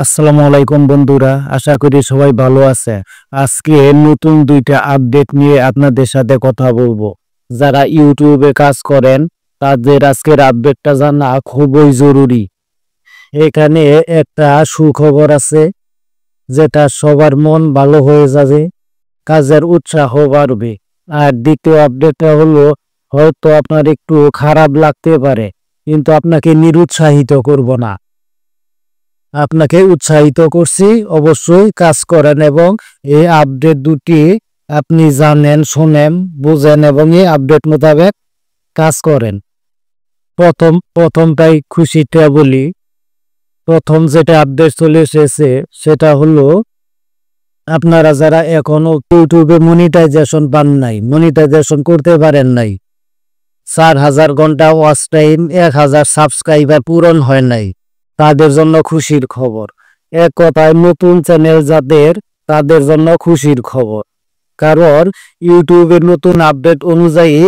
আসসালামু আলাইকুম বন্ধুরা, আশা করি সবাই ভালো আছে। আজকে নতুন দুইটা আপডেট নিয়ে আপনাদের সাথে কথা বলবো। যারা ইউটিউবে কাজ করেন তাদের আজকের আপডেটটা জানা খুবই জরুরি। এখানে একটা সুখবর আছে, যেটা সবার মন ভালো হয়ে যাবে, কাজের উৎসাহ বাড়বে। আর দ্বিতীয় আপডেটটা হলো, হয়তো আপনার একটু খারাপ লাগতে পারে, কিন্তু আপনাকে নিরুৎসাহিত করব না, আপনাকে উৎসাহিত করছি অবশ্যই কাজ করেন এবং এই আপডেট দুটি আপনি জানেন, শোনেন, বুঝেন এবং এই আপডেট মোতাবেক কাজ করেন। প্রথমটাই খুশিটা বলি। প্রথম যেটা আপডেট চলে এসেছে সেটা হলো, আপনারা যারা এখনো ইউটিউবে মনিটাইজেশন পান নাই, মনিটাইজেশন করতে পারেন নাই, 4000 ঘন্টা ওয়াচ টাইম, 1000 সাবস্ক্রাইবার পূরণ হয় নাই, তাদের জন্য খুশির খবর। এক কথায় নতুন চ্যানেল যাদের, তাদের জন্য খুশির খবর। কারণ ইউটিউবের নতুন আপডেট অনুযায়ী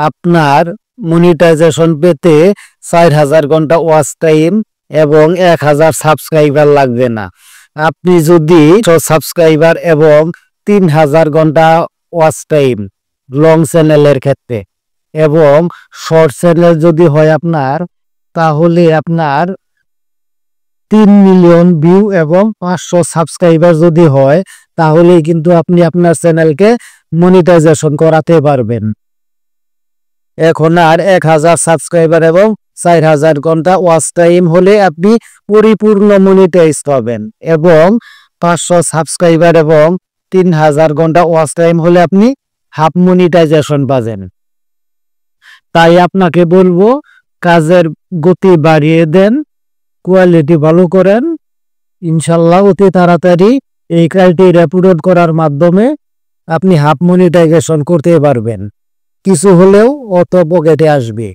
আপনার মনিটাইজেশন পেতে 4000 ঘন্টা ওয়াচ টাইম এবং 1000 সাবস্ক্রাইবার লাগবে না। আপনি যদি সাবস্ক্রাইবার এবং 3000 ঘন্টা ওয়াচ টাইম লং চ্যানেলের ক্ষেত্রে এবং শর্ট চ্যানেল যদি হয় আপনার, তাহলে আপনার 3 মিলিয়ন ভিউ এবং 500 সাবস্ক্রাইবার যদি হয়, তাহলে কিন্তু আপনি আপনার চ্যানেলকে মনিটাইজেশন করাতে পারবেন। এখন আর 1000 সাবস্ক্রাইবার এবং 4000 ঘন্টা ওয়াচ টাইম হলে আপনি পরিপূর্ণ মনিটাইজ পাবেন, এবং 500 সাবস্ক্রাইবার এবং 3000 ঘন্টা ওয়াচ টাইম হলে আপনি হাফ মনিটাইজেশন পাবেন। তাই আপনাকে বলবো, কাজের গতি বাড়িয়ে দেন, কোয়ালিটি ভালো করেন। ইনশাল্লাহ অতি তাড়াতাড়ি এই ক্রাইটেরিয়া পূরণ করার মাধ্যমে আপনি হাফ মনিটাইজেশন করতে পারবেন, কিছু হলেও অত পকেটে আসবে।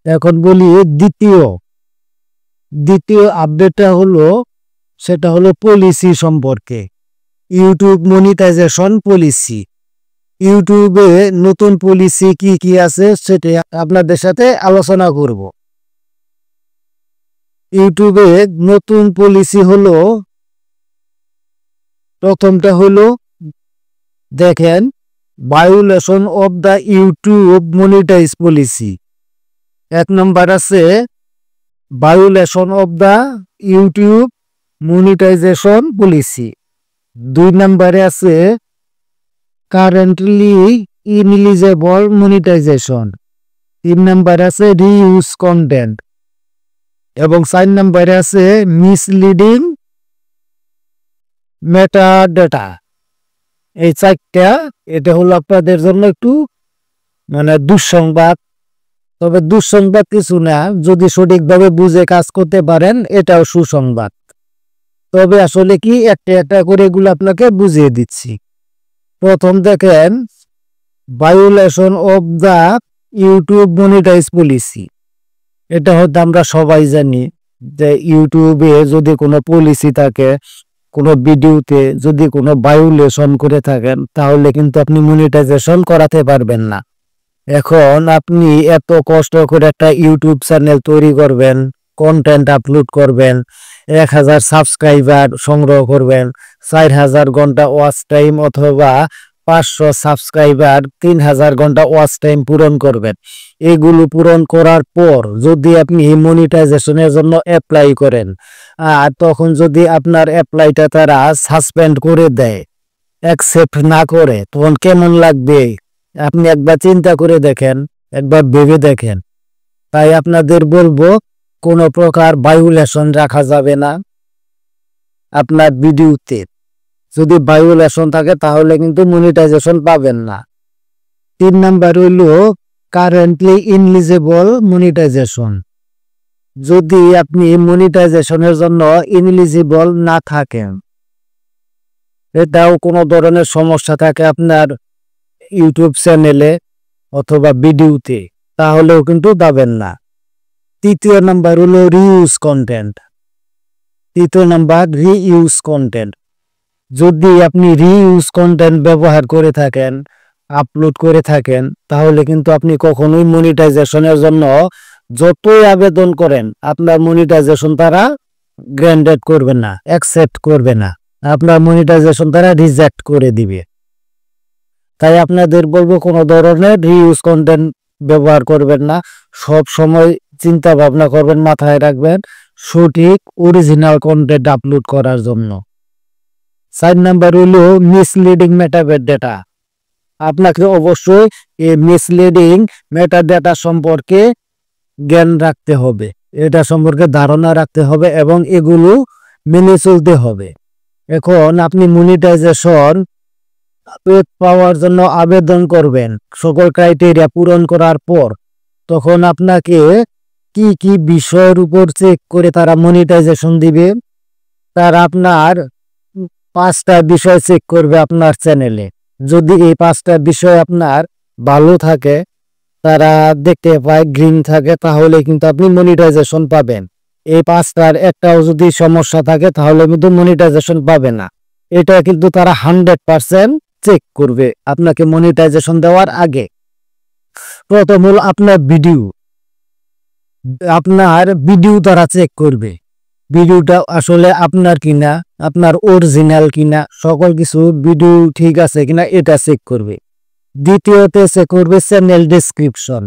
এখন বলি দ্বিতীয় আপডেটটা হলো, সেটা হলো পলিসি সম্পর্কে। YouTube monetization policy. ইউটিউবে নতুন পলিসি কি কি আছে সেটা আপনাদের সাথে আলোচনা করব। ইউটিউবে নতুন পলিসি হলো, প্রথমটা হলো, দেখেন, violation of the YouTube monetize policy. এক নম্বর আছে violation of the YouTube monetization policy. 2 নম্বরে আছে কারেন্টলি ইনএলিজিবল মনিটাইজেশন। 3 নম্বরে আছে রিইউজ কন্টেন্ট এবং 4 নম্বরে আছে মিসলিডিং মেটাডাটা। এই 4টা, এটা হলো আপনাদের জন্য একটু দুঃসংবাদ। তবে দুঃসংবাদ কিছু না, যদি সঠিকভাবে বুঝে কাজ করতে পারেন এটাও সুসংবাদ। তবে আসলে কি, একটা একটা করে এগুলো আপনাকে বুঝিয়ে দিচ্ছি। প্রথম দেখেন, violation of the YouTube monetize policy. এটা হয়তো আমরা সবাই জানি যে ইউটিউবে যদি কোনো পলিসি থাকে, কোনো ভিডিওতে যদি কোনো ভায়োলেশন করে থাকেন, তাহলে কিন্তু আপনি মনিটাইজেশন করাতে পারবেন না। এখন আপনি এত কষ্ট করে একটা ইউটিউব চ্যানেল তৈরি করবেন, কন্টেন্ট আপলোড করবেন, 1000 সাবস্ক্রাইবার সংগ্রহ করবেন, 4000 ঘন্টা ওয়াচ টাইম অথবা 500 সাবস্ক্রাইবার, 3000 ঘন্টা ওয়াচ টাইম পূরণ করবেন। এগুলো পূরণ করার পর যদি আপনি মনিটাইজেশনের জন্য অ্যাপ্লাই করেন, আর তখন যদি আপনার অ্যাপ্লাইটা তারা সাসপেন্ড করে দেয়, অ্যাকসেপ্ট না করে, তখন কেমন লাগবে আপনি একবার চিন্তা করে দেখেন, একবার ভেবে দেখেন। তাই আপনাদের বলবো, কোনো প্রকার ভায়োলেশন রাখা যাবে না আপনার ভিডিওতে। যদি ভায়োলেশন থাকে তাহলে কিন্তু মনিটাইজেশন পাবেন না। 3 নাম্বার হইল কারেন্টলি ইনএলিজিবল মনিটাইজেশন। যদি আপনি মনিটাইজেশনের জন্য ইনএলিজিবল না থাকেন, এটাও কোনো ধরনের সমস্যা থাকে আপনার ইউটিউব চ্যানেলে অথবা ভিডিওতে, তাহলেও কিন্তু পাবেন না। 3 নাম্বার হলো reuse content. 3 number reuse content. যদি আপনি রিইউজ কন্টেন্ট ব্যবহার করে থাকেন, আপলোড করে থাকেন, তাহলে কিন্তু আপনি কখনোই মনিটাইজেশনের জন্য যতই আবেদন করেন আপনার মনিটাইজেশন তারা গ্র্যান্ডেড করবে না, অ্যাকসেপ্ট করবে না, আপনার মনিটাইজেশন তারা রিজেক্ট করে দিবে। তাই আপনাদের বলবো কোনো ধরনের রিউজ কন্টেন্ট ব্যবহার করবেন না, সব সময় চিন্তা ভাবনা করবেন, মাথায় রাখবেন সঠিক অরিজিনাল কন্টেন্ট আপলোড করার জন্য। 4 নাম্বার হলো মিসলিডিং মেটাডেটা। আপনাকে অবশ্যই এই মিসলিডিং মেটাডেটা সম্পর্কে জ্ঞান রাখতে হবে, এটা সম্পর্কে ধারণা রাখতে হবে এবং এগুলো মেনে চলতে হবে। এখন আপনি মনিটাইজেশন পাওয়ার জন্য আবেদন করবেন, সকল ক্রাইটেরিয়া পূরণ করার পর তখন আপনাকে কি কি বিষয়ের উপর চেক করে তারা মনিটাইজেশন দিবে। তারা আপনার 5টা বিষয় চেক করবে আপনার চ্যানেলে। যদি এই 5টা বিষয় আপনার ভালো থাকে, তারা দেখতে পায় গ্রিন থাকে, তাহলে কিন্তু আপনি মনিটাইজেশন পাবেন। এই 5টার একটাও যদি সমস্যা থাকে তাহলে কিন্তু মনিটাইজেশন পাবে না। এটা কিন্তু তারা 100% চেক করবে আপনাকে মনিটাইজেশন দেওয়ার আগে। প্রথম হলো আপনার ভিডিও তারা চেক করবে, ভিডিওটা আসলে আপনার কিনা, আপনার অরিজিনাল কিনা, সকল কিছু ভিডিও ঠিক আছে কিনা এটা চেক করবে। দ্বিতীয়তে চেক করবে চ্যানেল ডেসক্রিপশন।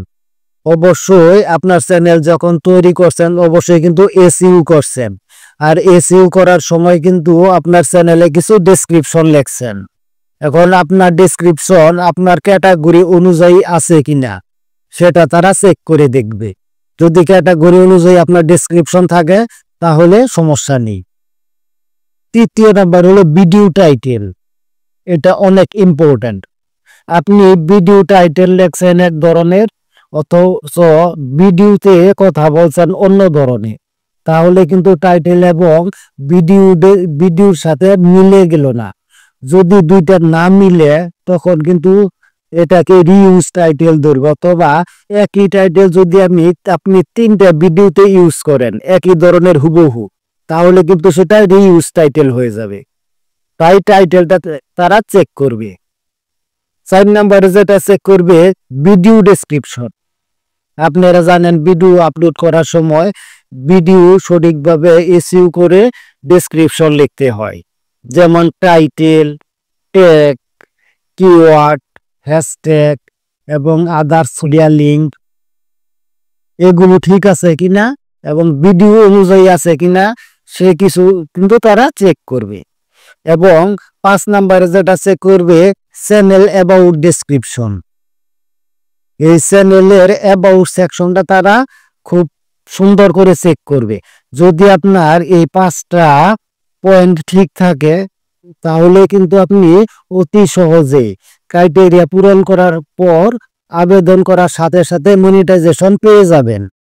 অবশ্যই আপনার চ্যানেল যখন তৈরি করছেন অবশ্যই কিন্তু এসইও করছেন, আর এসইও করার সময় কিন্তু আপনার চ্যানেলে কিছু ডেসক্রিপশন লিখছেন। এখন আপনার ডেসক্রিপশন আপনার ক্যাটাগরি অনুযায়ী আছে কিনা সেটা তারা চেক করে দেখবে। যদি ক্যাটাগরি অনুযায়ী আপনার ডেসক্রিপশন থাকে তাহলে সমস্যা নেই। তৃতীয় নাম্বার হলো ভিডিও টাইটেল। এটা অনেক ইম্পর্ট্যান্ট। আপনি ভিডিও টাইটেল লেখছেন এক ধরনের, অথচ ভিডিওতে কথা বলছেন অন্য ধরনের, তাহলে কিন্তু টাইটেল এবং ভিডিওর সাথে মিলে গেল না। যদি দুইটা না মিলে তখন কিন্তু এটাকে রিউজ টাইটেল ধরবে, অথবা একই টাইটেল যদি আপনি 3টা ভিডিওতে ইউজ করেন একই ধরনের হুবহু, তাহলে কিন্তু সেটা রিউজ টাইটেল হয়ে যাবে। তাই টাইটেলটা তারা চেক করবে। 4 নম্বরে যেটা চেক করবে ভিডিও ডেসক্রিপশন। আপনারা জানেন ভিডিও আপলোড করার সময় ভিডিও সঠিকভাবে এসইও করে ডেসক্রিপশন লিখতে হয়, যেমন টাইটেল, ট্যাগ, কিওয়ার্ড, হ্যাশট্যাগ এবং আদার সোডিয়া লিঙ্ক, এগুলো ঠিক আছে কিনা এবং ভিডিও অনুযায়ী আছে কিনা সে কিছু কিন্তু তারা চেক করবে। এবং 5 নম্বরে যেটা চেক করবে চ্যানেল অ্যাবাউট ডেসক্রিপশন। এই চ্যানেলের অ্যাবাউট সেকশনটা তারা খুব সুন্দর করে চেক করবে। যদি আপনার এই 5টা পয়েন্ট ঠিক থাকে তাহলে কিন্তু আপনি অতি সহজে ক্রাইটেরিয়া পূরণ করার পর আবেদন করার সাথে সাথে মনিটাইজেশন পেয়ে যাবেন।